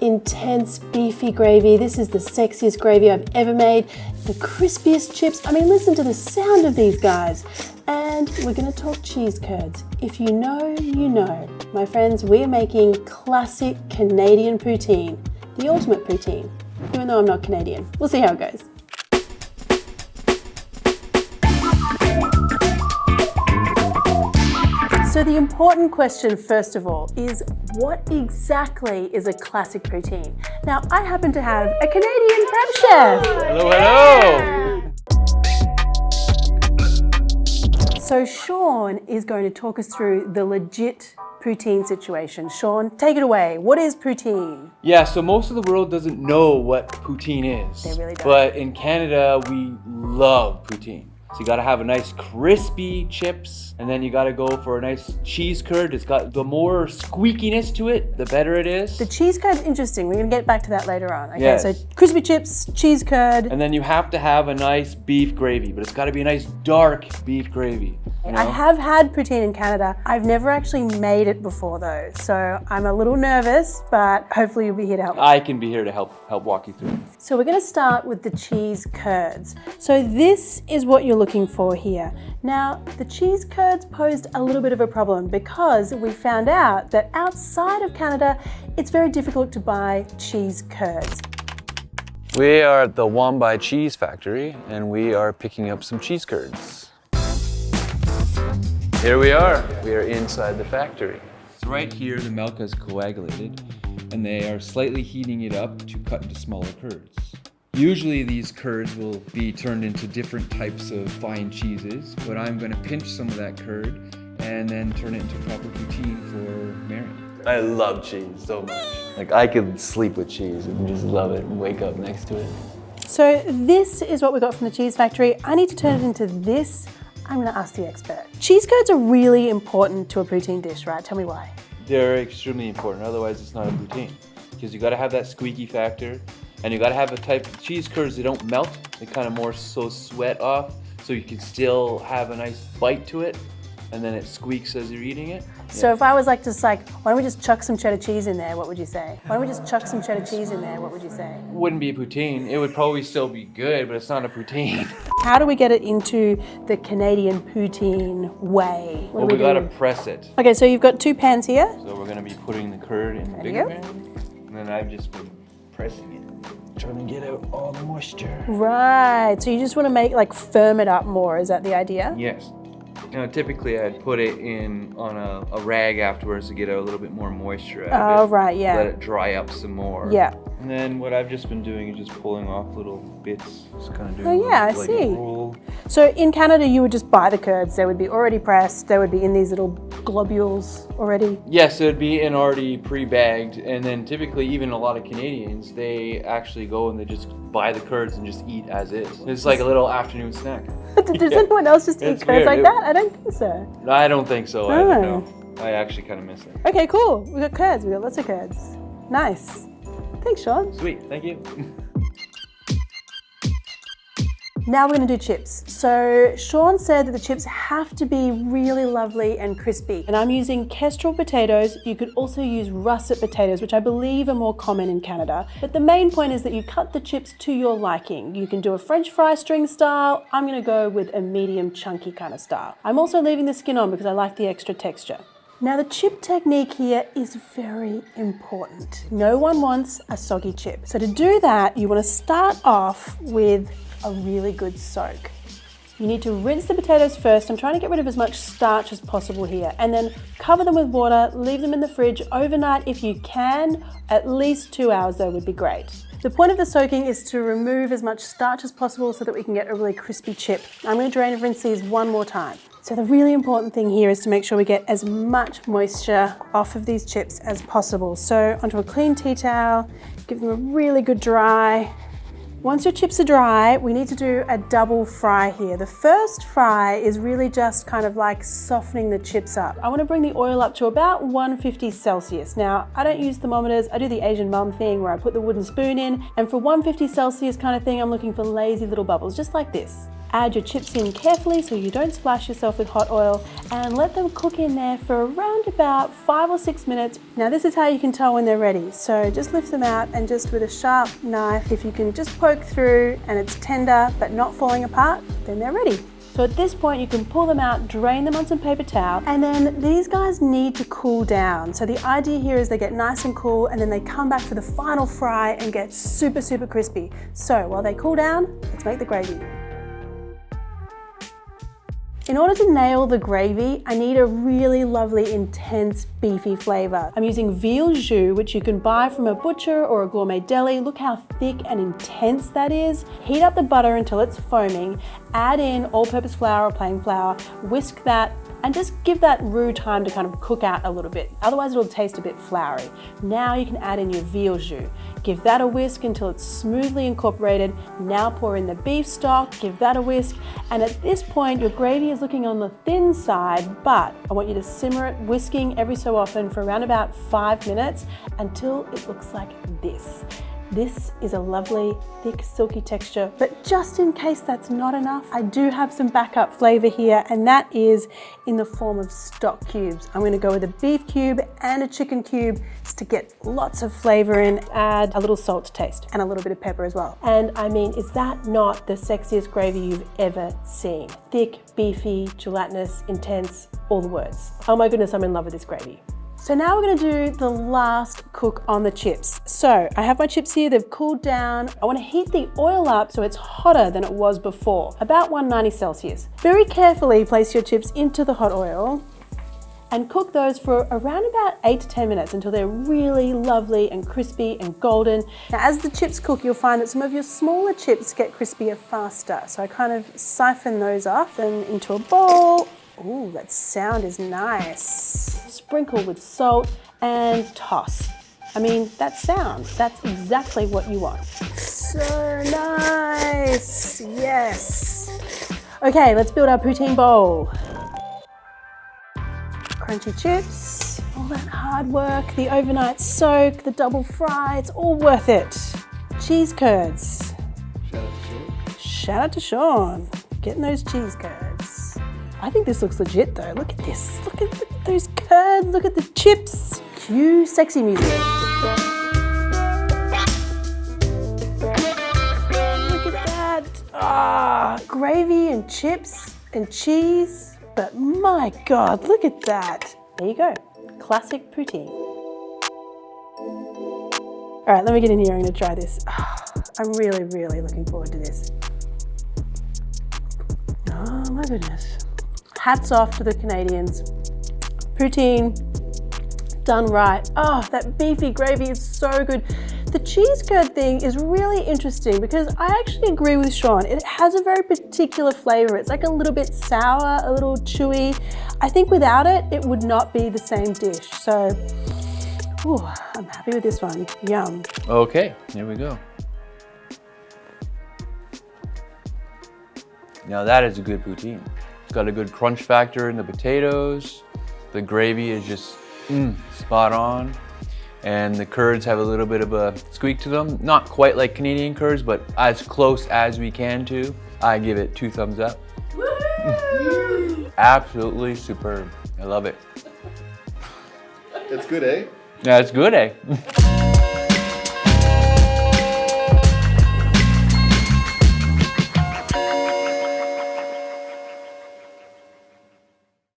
intense beefy gravy. This is the sexiest gravy I've ever made. The crispiest chips. I mean, listen to the sound of these guys. And we're gonna talk cheese curds. If you know, you know. My friends, we're making classic Canadian poutine. The ultimate poutine, even though I'm not Canadian. We'll see how it goes. So the important question, first of all, is what exactly is a classic poutine? Now, I happen to have a Canadian prep chef. Hello, hello. So Sean is going to talk us through the legit poutine situation. Sean, take it away. What is poutine? Yeah, so most of the world doesn't know what poutine is. They really don't. But in Canada, we love poutine. So you gotta have a nice crispy chips, and then you gotta go for a nice cheese curd. It's got the more squeakiness to it, the better it is. The cheese curd's interesting. We're gonna get back to that later on. Okay, Yes. so crispy chips, cheese curd. And then you have to have a nice beef gravy, but it's gotta be a nice dark beef gravy. You know? I have had poutine in Canada. I've never actually made it before though, so I'm a little nervous, but hopefully you'll be here to help. I can be here to help walk you through it. So we're gonna start with the cheese curds. So this is what you're looking for here. Now, the cheese curds posed a little bit of a problem because we found out that outside of Canada, it's very difficult to buy cheese curds. We are at the Wambai Cheese Factory and we are picking up some cheese curds. Here we are. We are inside the factory. So right here, the milk is coagulated, and they are slightly heating it up to cut into smaller curds. Usually these curds will be turned into different types of fine cheeses, but I'm going to pinch some of that curd and then turn it into proper poutine for Marion. I love cheese so much. Like I could sleep with cheese and just love it and wake up next to it. So this is what we got from the cheese factory. I need to turn it into this. I'm gonna ask the expert. Cheese curds are really important to a poutine dish, right? Tell me why. They're extremely important, otherwise it's not a poutine. Because you gotta have that squeaky factor, and you gotta have a type of cheese curds that don't melt. They kind of more so sweat off, so you can still have a nice bite to it, and then it squeaks as you're eating it. So if I was like, why don't we just chuck some cheddar cheese in there, what would you say? Why don't we just chuck some cheddar cheese in there, what would you say? It wouldn't be a poutine. It would probably still be good, but it's not a poutine. How do we get it into the Canadian poutine way? Well, we gotta press it. Okay, so you've got two pans here. So we're gonna be putting the curd in the There bigger you go. pan, and then I've just been pressing it, trying to get out all the moisture. Right, so you just want to firm it up more, is that the idea? Yes. Now, typically I'd put it in on a rag afterwards to get a little bit more moisture out of it. Oh, right, yeah. Let it dry up some more. Yeah. And then what I've just been doing is just pulling off little bits. Just kind of doing Oh, yeah, I like see. a roll. So in Canada, you would just buy the curds. They would be already pressed. They would be in these little globules already. Yes, it would be in already pre-bagged, and then typically even a lot of Canadians, they actually go and they just buy the curds and just eat as is. It's like a little afternoon snack. Does anyone else just eat It's curds weird. like that? I don't think so. I don't think so. I Oh. don't know. I actually kind of miss it. Okay, cool. We got curds. We got lots of curds. Nice. Thanks, Sean. Sweet, thank you. Now we're going to do chips. So Sean said that the chips have to be really lovely and crispy. And I'm using kestrel potatoes. You could also use russet potatoes, which I believe are more common in Canada. But the main point is that you cut the chips to your liking. You can do a French fry string style. I'm going to go with a medium chunky kind of style. I'm also leaving the skin on because I like the extra texture. Now the chip technique here is very important. No one wants a soggy chip. So to do that, you want to start off with a really good soak. You need to rinse the potatoes first. I'm trying to get rid of as much starch as possible here, and then cover them with water, leave them in the fridge overnight if you can. At least 2 hours though would be great. The point of the soaking is to remove as much starch as possible so that we can get a really crispy chip. I'm going to drain and rinse these one more time. So the really important thing here is to make sure we get as much moisture off of these chips as possible. So onto a clean tea towel, give them a really good dry. Once your chips are dry, we need to do a double fry here. The first fry is really just kind of like softening the chips up. I want to bring the oil up to about 150 Celsius. Now, I don't use thermometers. I do the Asian mum thing where I put the wooden spoon in, and for 150 Celsius kind of thing, I'm looking for lazy little bubbles, just like this. Add your chips in carefully so you don't splash yourself with hot oil, and let them cook in there for around about 5 or 6 minutes. Now this is how you can tell when they're ready. So just lift them out and just with a sharp knife, if you can just poke through and it's tender but not falling apart, then they're ready. So at this point you can pull them out, drain them on some paper towel, and then these guys need to cool down. So the idea here is they get nice and cool and then they come back for the final fry and get super, super crispy. So while they cool down, let's make the gravy. In order to nail the gravy, I need a really lovely, intense, beefy flavor. I'm using veal jus, which you can buy from a butcher or a gourmet deli. Look how thick and intense that is. Heat up the butter until it's foaming. Add in all-purpose flour or plain flour. Whisk that and just give that roux time to kind of cook out a little bit. Otherwise it'll taste a bit floury. Now you can add in your veal jus. Give that a whisk until it's smoothly incorporated. Now pour in the beef stock, give that a whisk. And at this point, your gravy is looking on the thin side, but I want you to simmer it, whisking every so often for around about 5 minutes until it looks like this. This is a lovely, thick, silky texture, but just in case that's not enough, I do have some backup flavor here, and that is in the form of stock cubes. I'm gonna go with a beef cube and a chicken cube just to get lots of flavor in. Add a little salt to taste and a little bit of pepper as well. And I mean, is that not the sexiest gravy you've ever seen? Thick, beefy, gelatinous, intense, all the words. Oh my goodness, I'm in love with this gravy. So now we're gonna do the last cook on the chips. So I have my chips here, they've cooled down. I wanna heat the oil up so it's hotter than it was before, about 190 Celsius. Very carefully place your chips into the hot oil and cook those for around about 8 to 10 minutes until they're really lovely and crispy and golden. Now as the chips cook, you'll find that some of your smaller chips get crispier faster. So I kind of siphon those off and into a bowl. Ooh, that sound is nice. Sprinkle with salt and toss. I mean, that sound, that's exactly what you want. So nice, yes. Okay, let's build our poutine bowl. Crunchy chips, all that hard work, the overnight soak, the double fry, it's all worth it. Cheese curds. Shout out to Sean. Shout out to Sean, getting those cheese curds. I think this looks legit though. Look at this. Look at those curds. Look at the chips. Cue sexy music. Look at that. Ah, gravy and chips and cheese. But my God, look at that. There you go. Classic poutine. All right, let me get in here. I'm gonna try this. I'm really, really looking forward to this. Oh my goodness. Hats off to the Canadians. Poutine, done right. Oh, that beefy gravy is so good. The cheese curd thing is really interesting because I actually agree with Sean. It has a very particular flavor. It's like a little bit sour, a little chewy. I think without it, it would not be the same dish. So, ooh, I'm happy with this one. Yum. Okay, here we go. Now that is a good poutine. It's got a good crunch factor in the potatoes. The gravy is just spot on. And the curds have a little bit of a squeak to them. Not quite like Canadian curds, but as close as we can to. I give it 2 thumbs up. Absolutely superb. I love it. It's good, eh? Yeah, it's good, eh?